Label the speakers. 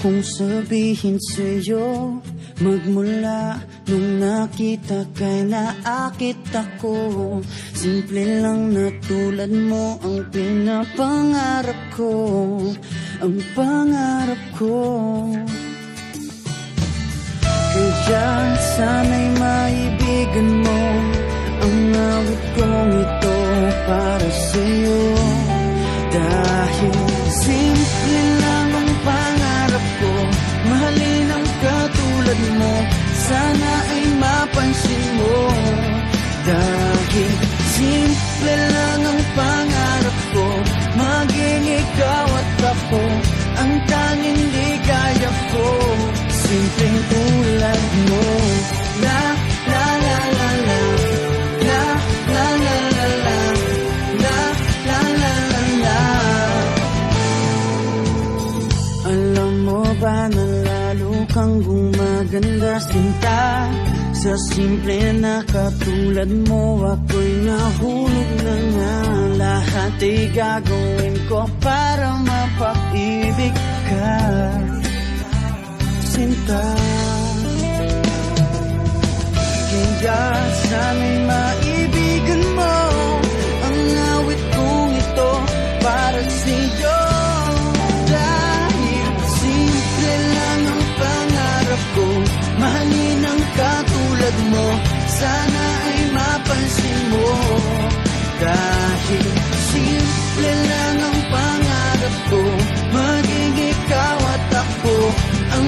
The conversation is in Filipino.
Speaker 1: kong sabihin sa'yo, magmula nung nakita kay naakit ako. Simple lang na tulad mo ang pinapangarap ko, ang pangarap ko. Kaya sana'y maibigan mo ang awit kong ito para sa'yo. Dahil simple lang ang pangarap ko, mahalin ang katulad mo, sana ay mapansin mo. Dahil simple lang ang pangarap ko, maging ikaw at ako, ang tanging ligaya ko. Simpleng tulad mo. La la la la la, la la la la la, la la la la la. Alam mo ba na lalo kang gumaganda sinta, sa simple na katulad mo ako'y nahulog na nga. Lahat ay gagawin ko para mapag-ibig ka, sinta. Kaya sana'y maibigan mo ang awit kong ito para sa'yo. Dahil simple lang ang pangarap ko, mahalin ang katulad mo, sana ay mapansin mo. Dahil simple lang ang pangarap ko, maging ikaw at ako, ang